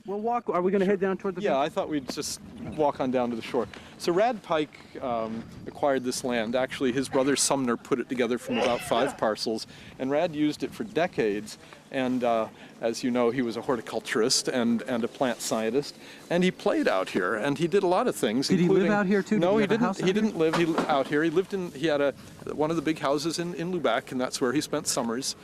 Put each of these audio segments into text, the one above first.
we'll walk. Are we going to head down toward the beach? Yeah, I thought we'd just walk on down to the shore. So Rad Pike acquired this land. Actually, his brother Sumner put it together from about 5 parcels, and Rad used it for decades. And as you know, he was a horticulturist and a plant scientist, and he played out here, and he did a lot of things. Did he live out here too? No, he didn't. He didn't live out here. He lived in. He had one of the big houses in Lubec, and that's where he spent summers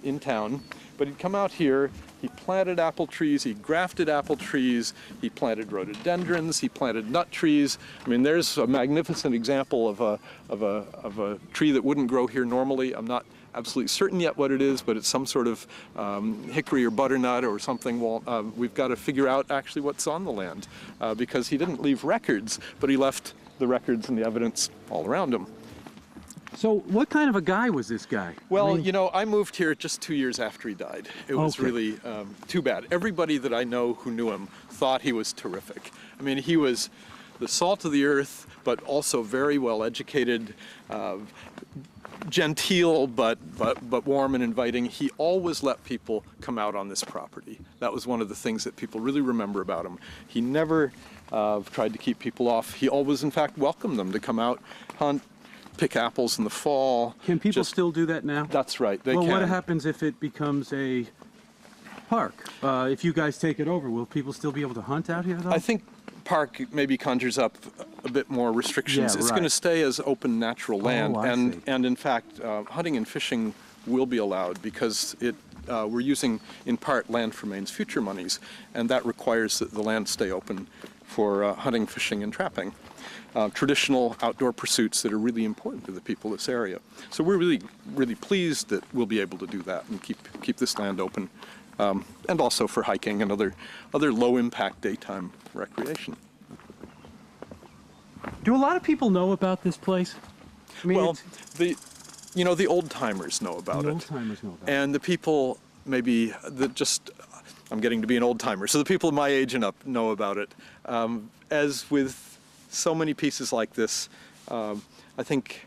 in town. But he'd come out here. He planted apple trees. He grafted apple trees. He planted rhododendrons. He planted nut trees. I mean, there's a magnificent example of a tree that wouldn't grow here normally. I'm not absolutely certain yet what it is, but it's some sort of hickory or butternut or something. Well, we've got to figure out actually what's on the land because he didn't leave records, but he left the records and the evidence all around him. So what kind of a guy was this guy? Well, you know, I moved here just 2 years after he died. It was really too bad. Everybody that I know who knew him thought he was terrific. I mean, he was the salt of the earth, but also very well educated, genteel, but warm and inviting. He always let people come out on this property. That was one of the things that people really remember about him. He never tried to keep people off. He always, in fact, welcomed them to come out, hunt, pick apples in the fall. Can people still do that now? That's right, they can. Well, what happens if it becomes a park? If you guys take it over, will people still be able to hunt out here, though? I think park maybe conjures up a bit more restrictions. Yeah, it's going to stay as open natural land, and in fact, hunting and fishing will be allowed because we're using, in part, land for Maine's future monies, and that requires that the land stay open for hunting, fishing, and trapping. Traditional outdoor pursuits that are really important to the people of this area. So we're really pleased that we'll be able to do that and keep this land open, and also for hiking and other low-impact daytime recreation. Do a lot of people know about this place? I mean, well, the old-timers know about it. The old-timers know about it. And the people maybe that just, I'm getting to be an old-timer, so the people my age and up know about it. As with so many pieces like this, I think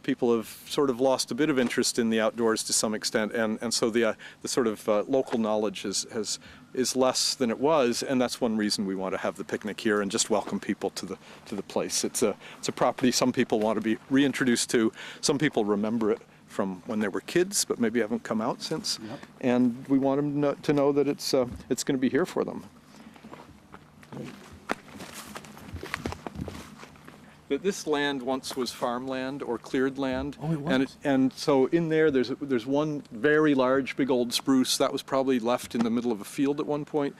people have sort of lost a bit of interest in the outdoors to some extent, and so the sort of local knowledge is less than it was, and that's one reason we want to have the picnic here and just welcome people to the place. It's a property some people want to be reintroduced to. Some people remember it from when they were kids, but maybe haven't come out since. Yep. And we want them to know that it's going to be here for them. That this land once was farmland or cleared land. Oh, it was. And so in there's one very large, big old spruce that was probably left in the middle of a field at one point.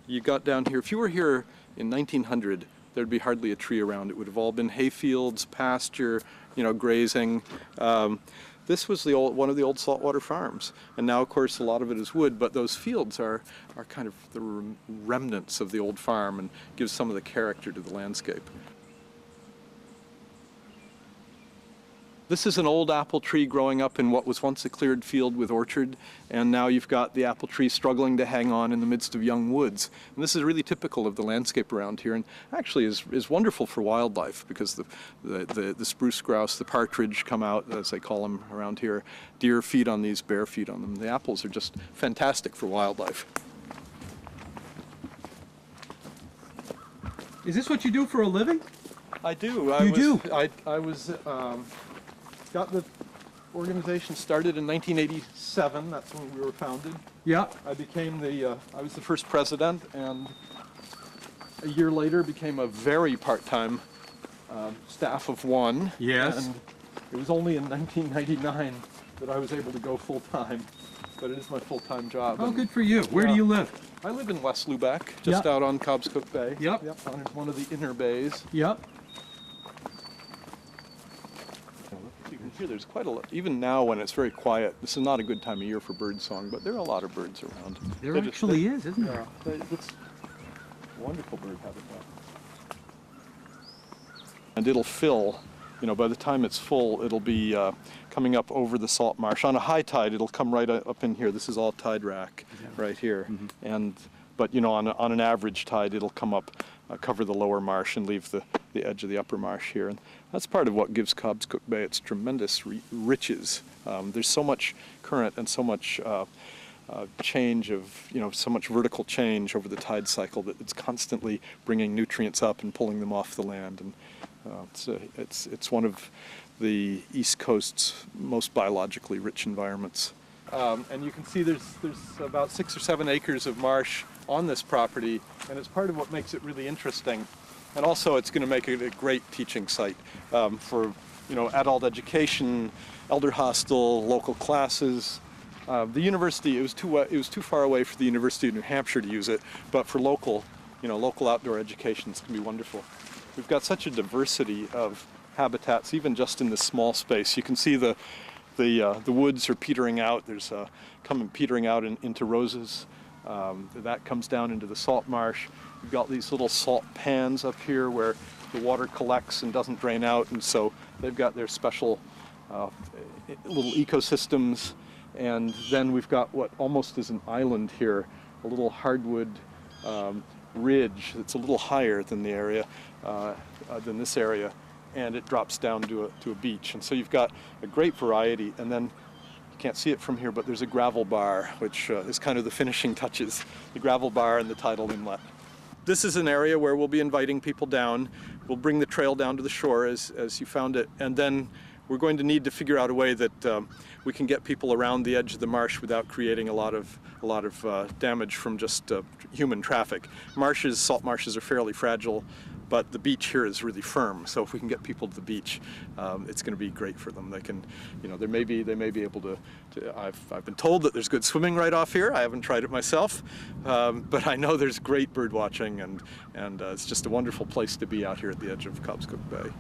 You got down here. If you were here in 1900, there'd be hardly a tree around. It would have all been hay fields, pasture, grazing. This was one of the old saltwater farms, and now, of course, a lot of it is wood. But those fields are kind of the remnants of the old farm and gives some of the character to the landscape. This is an old apple tree growing up in what was once a cleared field with orchard, and now you've got the apple tree struggling to hang on in the midst of young woods. And this is really typical of the landscape around here, and actually is wonderful for wildlife because the spruce grouse, the partridge come out, as they call them around here. Deer feed on these, bear feed on them. The apples are just fantastic for wildlife. Is this what you do for a living? I do. I was got the organization started in 1987. That's when we were founded. Yeah. I was the first president, and a year later became a very part-time staff of one. Yes. And it was only in 1999 that I was able to go full-time, but it is my full-time job. Oh, good for you. Where do you live? I live in West Lubec, just out on Cobscook Bay. Yep. On one of the inner bays. Yep. You can hear there's quite a lot, even now when it's very quiet. This is not a good time of year for bird song, but there are a lot of birds around. There actually is, isn't there? It's wonderful bird habitat. And it'll fill, by the time it's full, it'll be coming up over the salt marsh. On a high tide, it'll come right up in here. This is all tide rack right here. Mm-hmm. But on an average tide, it'll come up, cover the lower marsh and leave the edge of the upper marsh here. And that's part of what gives Cobscook Bay its tremendous riches. There's so much current and so much change of, so much vertical change over the tide cycle that it's constantly bringing nutrients up and pulling them off the land. And it's one of the East Coast's most biologically rich environments. And you can see there's about 6 or 7 acres of marsh on this property, and it's part of what makes it really interesting. And also it's going to make it a great teaching site for adult education, elder hostel, local classes. The university, it was too far away for the University of New Hampshire to use it, but for local outdoor education, it's going to be wonderful. We've got such a diversity of habitats, even just in this small space. You can see the woods are petering out. There's petering out into roses. That comes down into the salt marsh. We've got these little salt pans up here where the water collects and doesn't drain out, and so they've got their special little ecosystems. And then we've got what almost is an island here, a little hardwood ridge that's a little higher than the area, than this area, and it drops down to a beach. And so you've got a great variety. And then you can't see it from here, but there's a gravel bar, which is kind of the finishing touches, the gravel bar and the tidal inlet. This is an area where we'll be inviting people down. We'll bring the trail down to the shore as you found it, and then we're going to need to figure out a way that we can get people around the edge of the marsh without creating a lot of damage from just human traffic. Salt marshes are fairly fragile, but the beach here is really firm. So if we can get people to the beach, it's going to be great for them. They can, they may be able to. I've been told that there's good swimming right off here. I haven't tried it myself, but I know there's great bird watching, and it's just a wonderful place to be out here at the edge of Cobscook Bay.